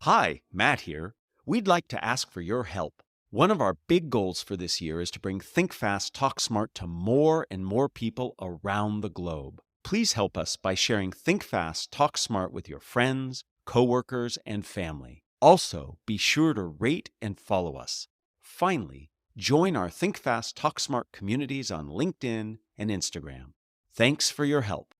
Hi, Matt here. We'd like to ask for your help. One of our big goals for this year is to bring Think Fast, Talk Smart to more and more people around the globe. Please help us by sharing Think Fast, Talk Smart with your friends, coworkers, and family. Also, be sure to rate and follow us. Finally, join our Think Fast, Talk Smart communities on LinkedIn and Instagram. Thanks for your help.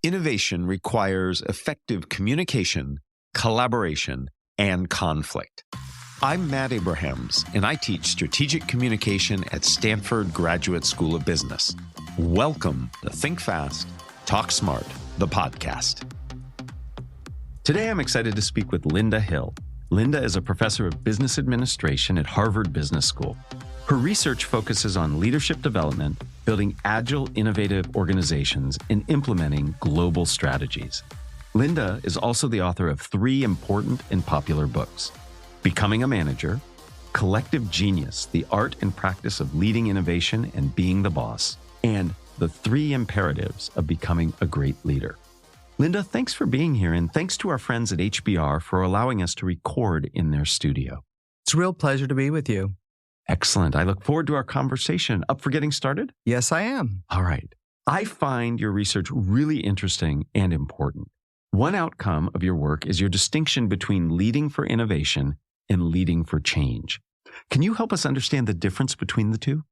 Innovation requires effective communication, collaboration, and conflict. I'm Matt Abrahams, and I teach strategic communication at Stanford Graduate School of Business. Welcome to Think Fast, Talk Smart, the podcast. Today, I'm excited to speak with Linda Hill. Linda is a professor of business administration at Harvard Business School. Her research focuses on leadership development, building agile, innovative organizations, and implementing global strategies. Linda is also the author of 3 important and popular books: Becoming a Manager, Collective Genius, The Art and Practice of Leading Innovation and Being the Boss, and The 3 Imperatives of Becoming a Great Leader. Linda, thanks for being here, and thanks to our friends at HBR for allowing us to record in their studio. It's a real pleasure to be with you. Excellent. I look forward to our conversation. Up for getting started? Yes, I am. All right. I find your research really interesting and important. One outcome of your work is your distinction between leading for innovation and leading for change. Can you help us understand the difference between the two?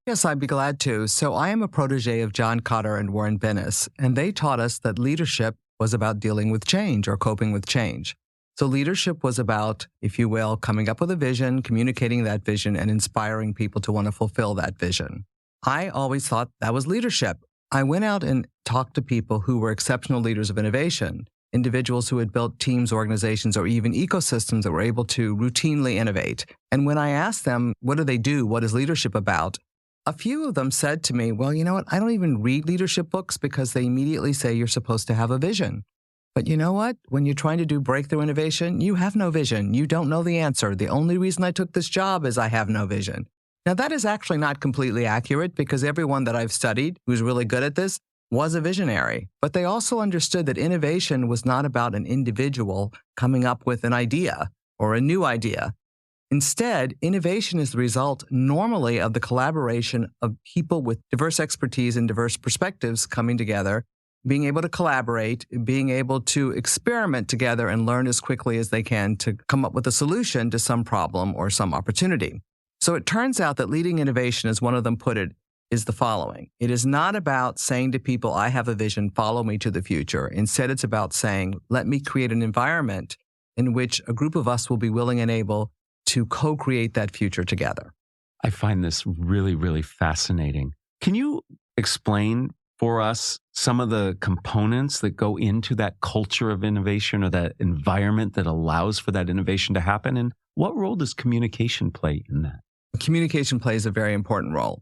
Yes, I'd be glad to. So I am a protege of John Kotter and Warren Bennis, and they taught us that leadership was about dealing with change or coping with change. So leadership was about, if you will, coming up with a vision, communicating that vision, and inspiring people to want to fulfill that vision. I always thought that was leadership. I went out and talked to people who were exceptional leaders of innovation, individuals who had built teams, organizations, or even ecosystems that were able to routinely innovate. And when I asked them, what do they do? What is leadership about? A few of them said to me, well, you know what? I don't even read leadership books because they immediately say you're supposed to have a vision. But you know what? When you're trying to do breakthrough innovation, you have no vision. You don't know the answer. The only reason I took this job is I have no vision. Now, that is actually not completely accurate because everyone that I've studied who's really good at this was a visionary. But they also understood that innovation was not about an individual coming up with an idea or a new idea. Instead, innovation is the result normally of the collaboration of people with diverse expertise and diverse perspectives coming together, being able to collaborate, being able to experiment together and learn as quickly as they can to come up with a solution to some problem or some opportunity. So it turns out that leading innovation, as one of them put it, is the following. It is not about saying to people, I have a vision, follow me to the future. Instead, it's about saying, let me create an environment in which a group of us will be willing and able to co-create that future together. I find this really, really fascinating. Can you explain for us some of the components that go into that culture of innovation or that environment that allows for that innovation to happen? And what role does communication play in that? Communication plays a very important role.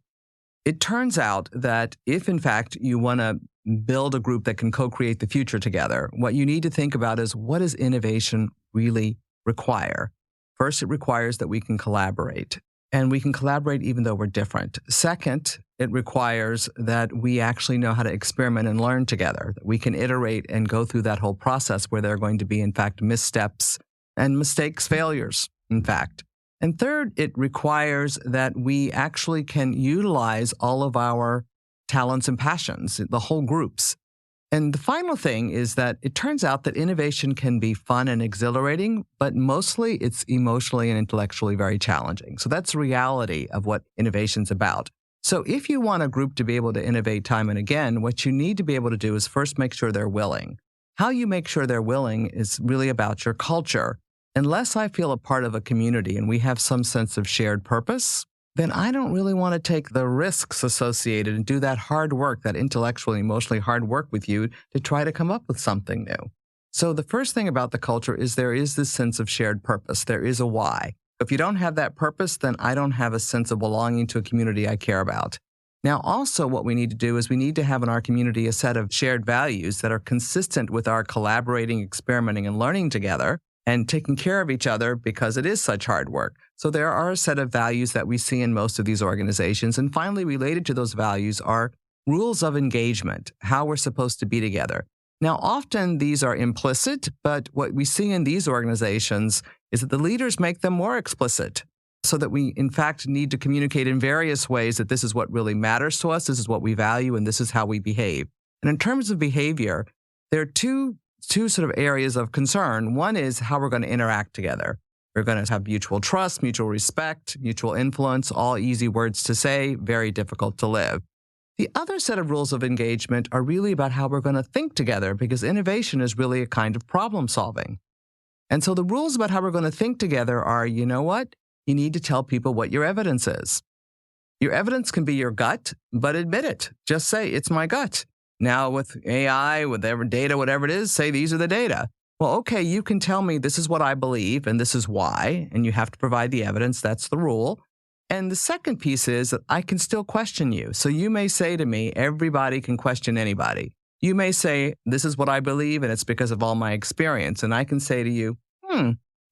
It turns out that if, in fact, you want to build a group that can co-create the future together, what you need to think about is, what does innovation really require? First, it requires that we can collaborate, and we can collaborate even though we're different. Second, it requires that we actually know how to experiment and learn together, that we can iterate and go through that whole process where there are going to be, in fact, missteps and mistakes, failures, in fact. And third, it requires that we actually can utilize all of our talents and passions, the whole groups. And the final thing is that it turns out that innovation can be fun and exhilarating, but mostly it's emotionally and intellectually very challenging. So that's the reality of what innovation's about. So if you want a group to be able to innovate time and again, what you need to be able to do is first make sure they're willing. How you make sure they're willing is really about your culture. Unless I feel a part of a community and we have some sense of shared purpose, then I don't really want to take the risks associated and do that hard work, that intellectually, emotionally hard work with you to try to come up with something new. So the first thing about the culture is there is this sense of shared purpose. There is a why. If you don't have that purpose, then I don't have a sense of belonging to a community I care about. Now, also what we need to do is we need to have in our community a set of shared values that are consistent with our collaborating, experimenting, and learning together, and taking care of each other because it is such hard work. So there are a set of values that we see in most of these organizations. And finally, related to those values are rules of engagement, how we're supposed to be together. Now, often these are implicit, but what we see in these organizations is that the leaders make them more explicit so that we, in fact, need to communicate in various ways that this is what really matters to us, this is what we value, and this is how we behave. And in terms of behavior, there are two sort of areas of concern. One is how we're going to interact together. We're going to have mutual trust, mutual respect, mutual influence, all easy words to say, very difficult to live. The other set of rules of engagement are really about how we're going to think together, because innovation is really a kind of problem solving. And so the rules about how we're going to think together are, you know what? You need to tell people what your evidence is. Your evidence can be your gut, but admit it. Just say, it's my gut. Now with AI, whatever data, whatever it is, say these are the data. Well, okay, you can tell me this is what I believe and this is why, and you have to provide the evidence. That's the rule. And the second piece is that I can still question you. So you may say to me, everybody can question anybody. You may say, this is what I believe, and it's because of all my experience. And I can say to you,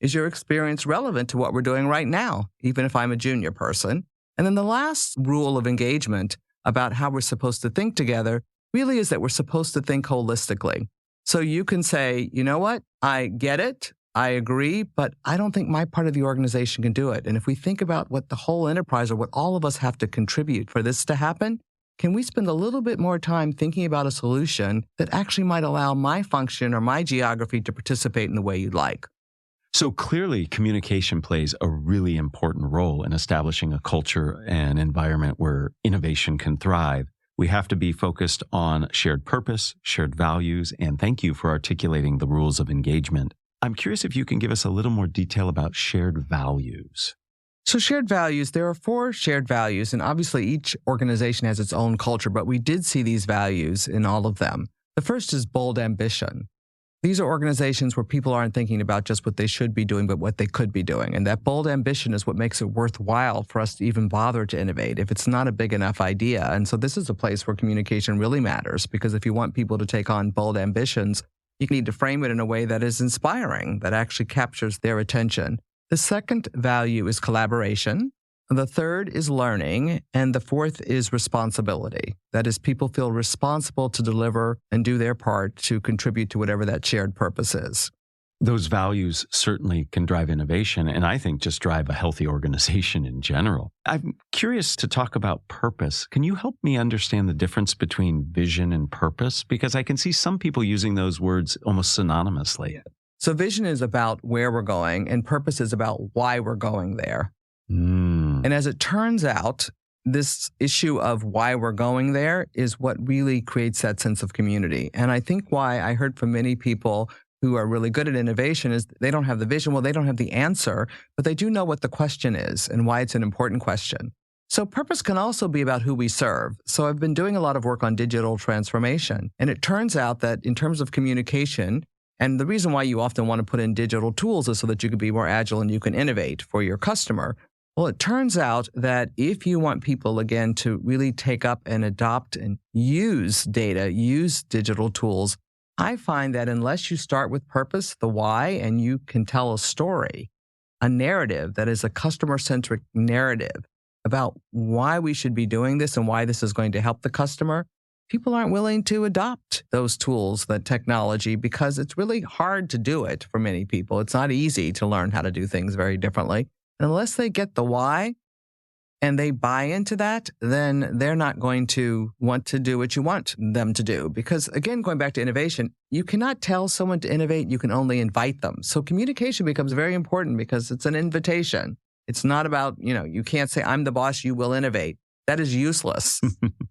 is your experience relevant to what we're doing right now, even if I'm a junior person? And then the last rule of engagement about how we're supposed to think together really is that we're supposed to think holistically. So you can say, you know what, I get it. I agree, but I don't think my part of the organization can do it. And if we think about what the whole enterprise or what all of us have to contribute for this to happen, can we spend a little bit more time thinking about a solution that actually might allow my function or my geography to participate in the way you'd like? So clearly, communication plays a really important role in establishing a culture and environment where innovation can thrive. We have to be focused on shared purpose, shared values, and thank you for articulating the rules of engagement. I'm curious if you can give us a little more detail about shared values. So shared values, there are 4 shared values, and obviously each organization has its own culture, but we did see these values in all of them. The first is bold ambition. These are organizations where people aren't thinking about just what they should be doing, but what they could be doing. And that bold ambition is what makes it worthwhile for us to even bother to innovate if it's not a big enough idea. And so this is a place where communication really matters, because if you want people to take on bold ambitions, you need to frame it in a way that is inspiring, that actually captures their attention. The second value is collaboration. The third is learning. And the fourth is responsibility. That is, people feel responsible to deliver and do their part to contribute to whatever that shared purpose is. Those values certainly can drive innovation, and I think just drive a healthy organization in general. I'm curious to talk about purpose. Can you help me understand the difference between vision and purpose? Because I can see some people using those words almost synonymously. So vision is about where we're going, and purpose is about why we're going there. And as it turns out, this issue of why we're going there is what really creates that sense of community. And I think why I heard from many people who are really good at innovation is they don't have the vision. Well, they don't have the answer, but they do know what the question is and why it's an important question. So purpose can also be about who we serve. So I've been doing a lot of work on digital transformation. And it turns out that in terms of communication, and the reason why you often want to put in digital tools is so that you can be more agile and you can innovate for your customer. Well, it turns out that if you want people, again, to really take up and adopt and use data, use digital tools, I find that unless you start with purpose, the why, and you can tell a story, a narrative that is a customer-centric narrative about why we should be doing this and why this is going to help the customer, people aren't willing to adopt those tools, that technology, because it's really hard to do it for many people. It's not easy to learn how to do things very differently. And unless they get the why and they buy into that, then they're not going to want to do what you want them to do. Because again, going back to innovation, you cannot tell someone to innovate, you can only invite them. So communication becomes very important because it's an invitation. It's not about, you can't say, I'm the boss, you will innovate. That is useless.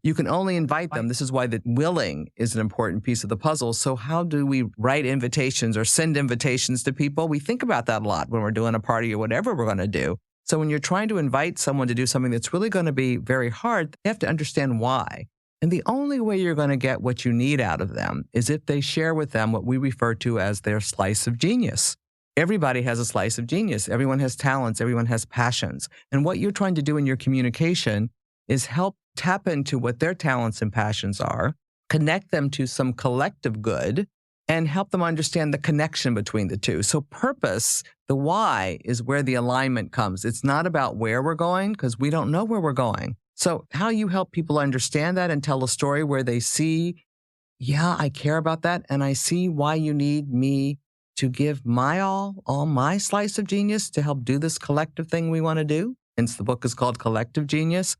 You can only invite them. This is why the willing is an important piece of the puzzle. So how do we write invitations or send invitations to people? We think about that a lot when we're doing a party or whatever we're going to do. So when you're trying to invite someone to do something that's really going to be very hard, they have to understand why. And the only way you're going to get what you need out of them is if they share with them what we refer to as their slice of genius. Everybody has a slice of genius. Everyone has talents. Everyone has passions. And what you're trying to do in your communication is help tap into what their talents and passions are, connect them to some collective good, and help them understand the connection between the two. So purpose, the why, is where the alignment comes. It's not about where we're going, because we don't know where we're going. So how you help people understand that and tell a story where they see yeah, I care about that. And I see why you need me to give my all my slice of genius to help do this collective thing we want to do. Hence, the book is called Collective Genius.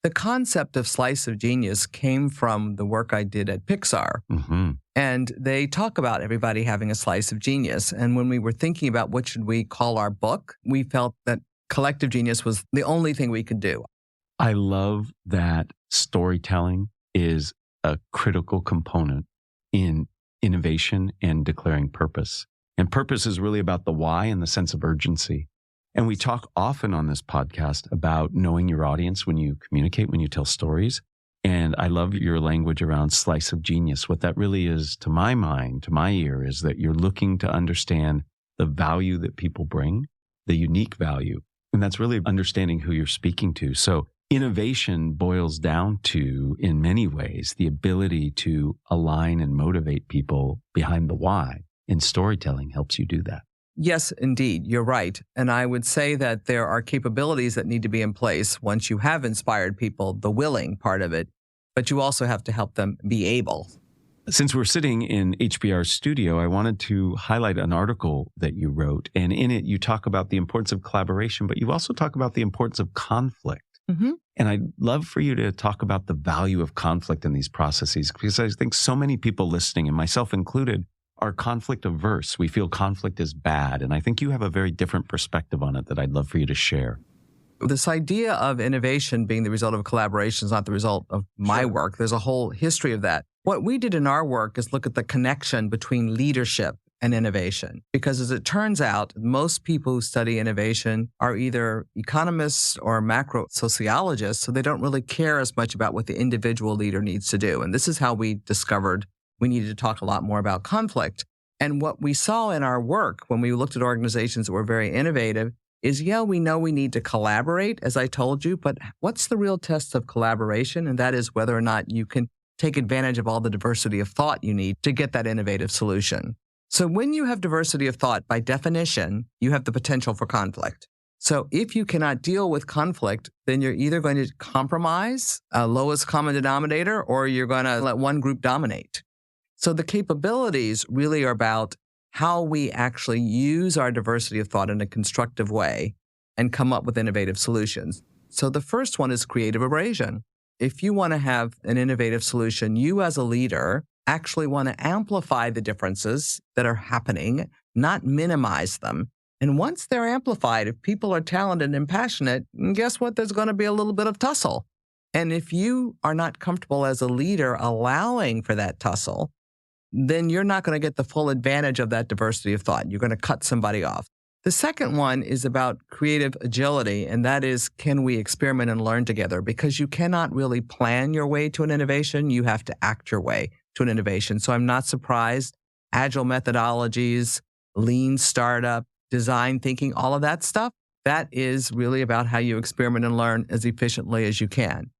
The concept of slice of genius came from the work I did at Pixar. Mm-hmm. And they talk about everybody having a slice of genius. And when we were thinking about what should we call our book, we felt that collective genius was the only thing we could do. I love that storytelling is a critical component in innovation and declaring purpose. And purpose is really about the why and the sense of urgency. And we talk often on this podcast about knowing your audience when you communicate, when you tell stories. And I love your language around slice of genius. What that really is, to my mind, to my ear, is that you're looking to understand the value that people bring, the unique value. And that's really understanding who you're speaking to. So innovation boils down to, in many ways, the ability to align and motivate people behind the why. And storytelling helps you do that. Yes, indeed. You're right. And I would say that there are capabilities that need to be in place once you have inspired people, the willing part of it, but you also have to help them be able. Since we're sitting in HBR's studio, I wanted to highlight an article that you wrote. And in it, you talk about the importance of collaboration, but you also talk about the importance of conflict. Mm-hmm. And I'd love for you to talk about the value of conflict in these processes, because I think so many people listening, and myself included, are conflict averse. We feel conflict is bad. And I think you have a very different perspective on it that I'd love for you to share. This idea of innovation being the result of collaboration is not the result of my work. There's a whole history of that. What we did in our work is look at the connection between leadership and innovation. Because as it turns out, most people who study innovation are either economists or macro sociologists, so they don't really care as much about what the individual leader needs to do. And this is how we discovered we needed to talk a lot more about conflict. And what we saw in our work when we looked at organizations that were very innovative is, yeah, we know we need to collaborate, as I told you, but what's the real test of collaboration? And that is whether or not you can take advantage of all the diversity of thought you need to get that innovative solution. So when you have diversity of thought, by definition, you have the potential for conflict. So if you cannot deal with conflict, then you're either going to compromise a lowest common denominator, or you're going to let one group dominate. So the capabilities really are about how we actually use our diversity of thought in a constructive way and come up with innovative solutions. So the first one is creative abrasion. If you want to have an innovative solution, you as a leader actually want to amplify the differences that are happening, not minimize them. And once they're amplified, if people are talented and passionate, guess what? There's going to be a little bit of tussle. And if you are not comfortable as a leader allowing for that tussle, then you're not going to get the full advantage of that diversity of thought. You're going to cut somebody off. The second one is about creative agility, and that is, can we experiment and learn together? Because you cannot really plan your way to an innovation. You have to act your way to an innovation. So I'm not surprised. Agile methodologies, lean startup, design thinking, all of that stuff, that is really about how you experiment and learn as efficiently as you can.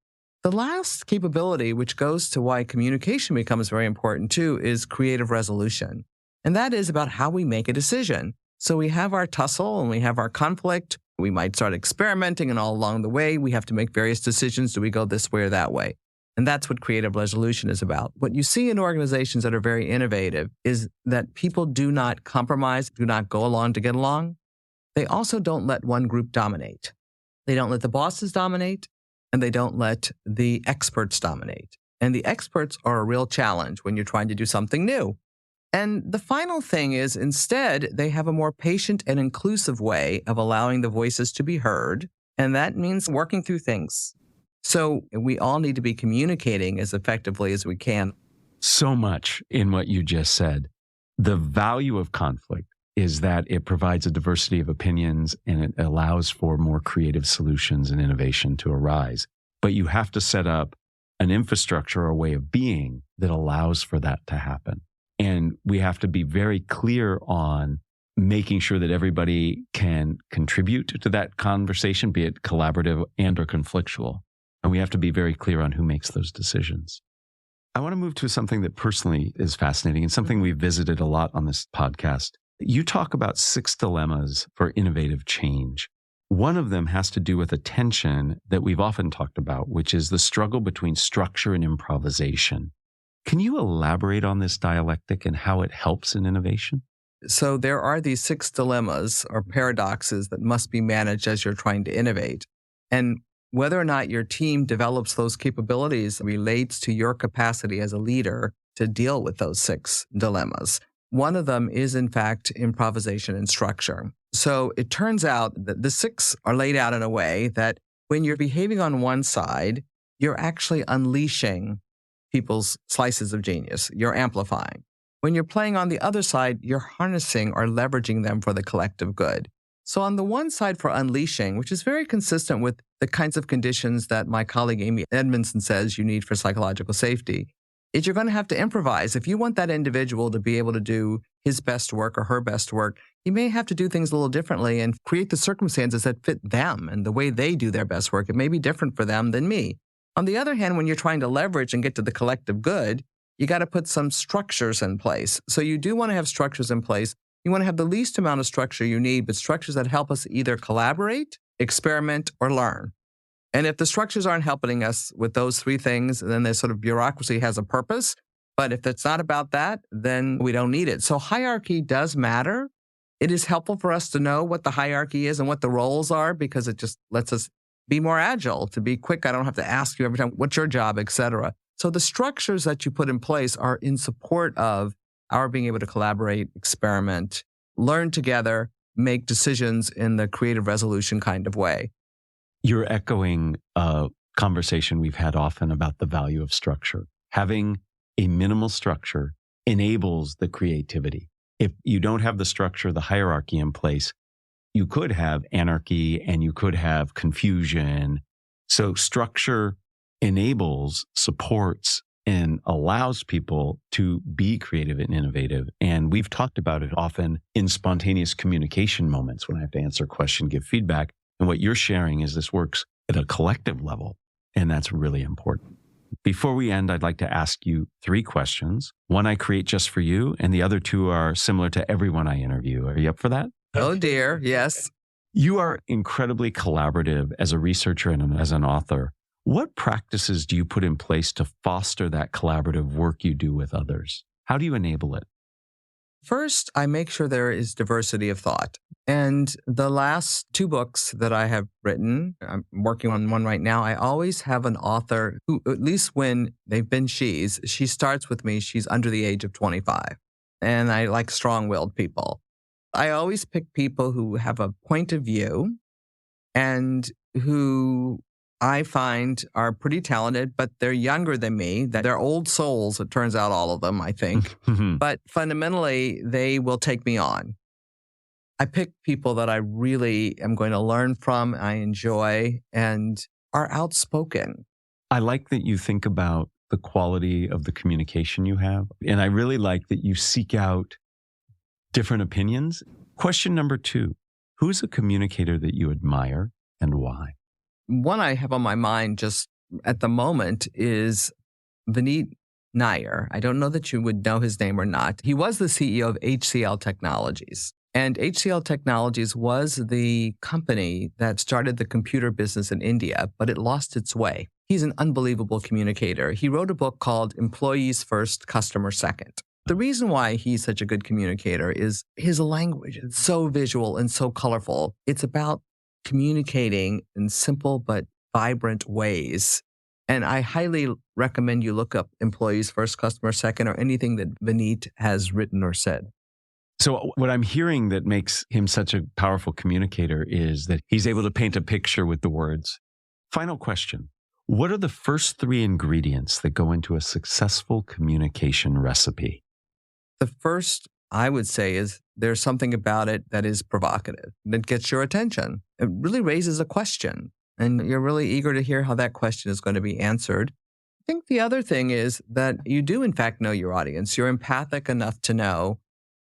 The last capability, which goes to why communication becomes very important too, is creative resolution. And that is about how we make a decision. So we have our tussle and we have our conflict. We might start experimenting, and all along the way, we have to make various decisions. Do we go this way or that way? And that's what creative resolution is about. What you see in organizations that are very innovative is that people do not compromise, do not go along to get along. They also don't let one group dominate. They don't let the bosses dominate, and they don't let the experts dominate. And the experts are a real challenge when you're trying to do something new. And the final thing is, instead, they have a more patient and inclusive way of allowing the voices to be heard. And that means working through things. So we all need to be communicating as effectively as we can. So much in what you just said. The value of conflict is that it provides a diversity of opinions and it allows for more creative solutions and innovation to arise. But you have to set up an infrastructure or a way of being that allows for that to happen. And we have to be very clear on making sure that everybody can contribute to that conversation, be it collaborative and or conflictual. And we have to be very clear on who makes those decisions. I want to move to something that personally is fascinating and something we've visited a lot on this podcast. You talk about 6 dilemmas for innovative change. One of them has to do with a tension that we've often talked about, which is the struggle between structure and improvisation. Can you elaborate on this dialectic and how it helps in innovation? So there are these 6 dilemmas or paradoxes that must be managed as you're trying to innovate. And whether or not your team develops those capabilities relates to your capacity as a leader to deal with those 6 dilemmas. One of them is, in fact, improvisation and structure. So it turns out that the 6 are laid out in a way that when you're behaving on one side, you're actually unleashing people's slices of genius. You're amplifying. When you're playing on the other side, you're harnessing or leveraging them for the collective good. So on the one side for unleashing, which is very consistent with the kinds of conditions that my colleague Amy Edmondson says you need for psychological safety, is you're going to have to improvise. If you want that individual to be able to do his best work or her best work, you may have to do things a little differently and create the circumstances that fit them and the way they do their best work. It may be different for them than me. On the other hand, when you're trying to leverage and get to the collective good, you got to put some structures in place. So you do want to have structures in place. You want to have the least amount of structure you need, but structures that help us either collaborate, experiment, or learn. And if the structures aren't helping us with those 3 things, then the sort of bureaucracy has a purpose. But if it's not about that, then we don't need it. So hierarchy does matter. It is helpful for us to know what the hierarchy is and what the roles are because it just lets us be more agile, to be quick. I don't have to ask you every time, what's your job, et cetera. So the structures that you put in place are in support of our being able to collaborate, experiment, learn together, make decisions in the creative resolution kind of way. You're echoing a conversation we've had often about the value of structure. Having a minimal structure enables the creativity. If you don't have the structure, the hierarchy in place, you could have anarchy and you could have confusion. So structure enables, supports, and allows people to be creative and innovative. And we've talked about it often in spontaneous communication moments when I have to answer a question, give feedback. And what you're sharing is this works at a collective level. And that's really important. Before we end, I'd like to ask you 3 questions. One I create just for you, and the other 2 are similar to everyone I interview. Are you up for that? Oh, dear. Yes. You are incredibly collaborative as a researcher and as an author. What practices do you put in place to foster that collaborative work you do with others? How do you enable it? First, I make sure there is diversity of thought. And the last 2 books that I have written, I'm working on one right now, I always have an author who, at least when they've been she starts with me, she's under the age of 25. And I like strong-willed people. I always pick people who have a point of view and who I find are pretty talented, but they're younger than me. They're old souls, it turns out, all of them, I think. But fundamentally, they will take me on. I pick people that I really am going to learn from, I enjoy, and are outspoken. I like that you think about the quality of the communication you have. And I really like that you seek out different opinions. Question number 2, who's a communicator that you admire and why? One I have on my mind just at the moment is Vineet Nair. I don't know that you would know his name or not. He was the CEO of HCL Technologies. And HCL Technologies was the company that started the computer business in India, but it lost its way. He's an unbelievable communicator. He wrote a book called Employees First, Customer Second. The reason why he's such a good communicator is his language. It's so visual and so colorful. It's about communicating in simple but vibrant ways. And I highly recommend you look up Employees First, Customer Second, or anything that Vineet has written or said. So what I'm hearing that makes him such a powerful communicator is that he's able to paint a picture with the words. Final question. What are the first 3 ingredients that go into a successful communication recipe? The first, I would say, is there's something about it that is provocative, that gets your attention. It really raises a question, and you're really eager to hear how that question is going to be answered. I think the other thing is that you do, in fact, know your audience. You're empathic enough to know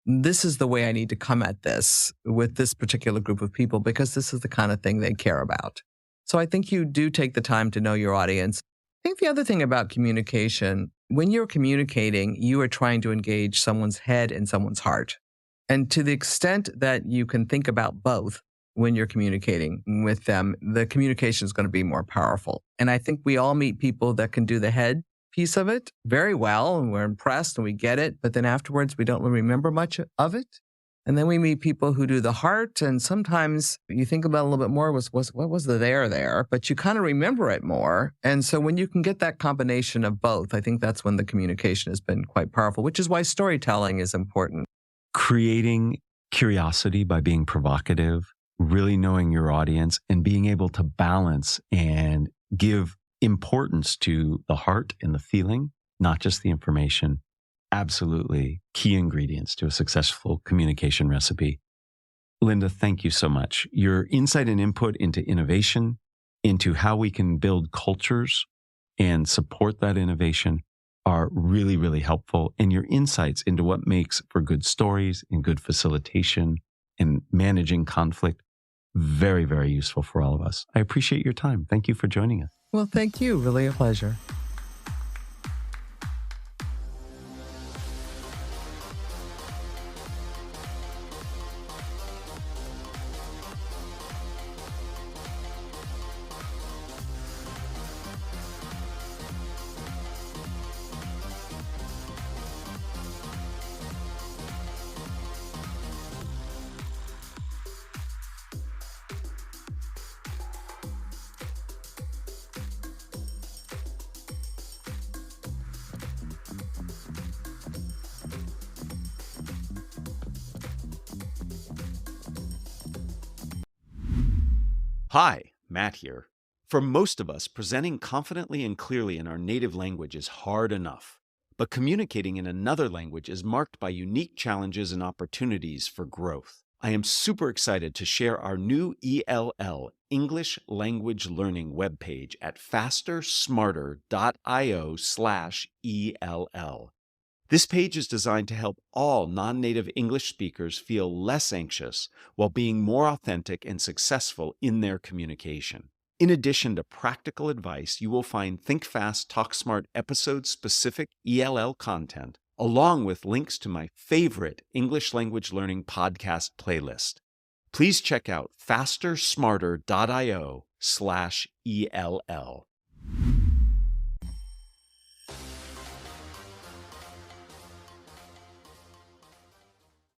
this is the way I need to come at this with this particular group of people because this is the kind of thing they care about. So I think you do take the time to know your audience. I think the other thing about communication, when you're communicating, you are trying to engage someone's head and someone's heart. And to the extent that you can think about both when you're communicating with them, the communication is going to be more powerful. And I think we all meet people that can do the head piece of it very well, and we're impressed and we get it, but then afterwards we don't really remember much of it. And then we meet people who do the heart, and sometimes you think about it a little bit more, what was the there, but you kind of remember it more. And so when you can get that combination of both, I think that's when the communication has been quite powerful, which is why storytelling is important. Creating curiosity by being provocative, really knowing your audience, and being able to balance and give importance to the heart and the feeling, not just the information. Absolutely key ingredients to a successful communication recipe. Linda, thank you so much. Your insight and input into innovation, into how we can build cultures and support that innovation are really, really helpful. And your insights into what makes for good stories and good facilitation and managing conflict, very, very useful for all of us. I appreciate your time. Thank you for joining us. Well, thank you. Really a pleasure. Hi, Matt here. For most of us, presenting confidently and clearly in our native language is hard enough. But communicating in another language is marked by unique challenges and opportunities for growth. I am super excited to share our new ELL, English Language Learning webpage at fastersmarter.io/ELL. This page is designed to help all non-native English speakers feel less anxious while being more authentic and successful in their communication. In addition to practical advice, you will find Think Fast, Talk Smart episode-specific ELL content, along with links to my favorite English language learning podcast playlist. Please check out fastersmarter.io/ELL.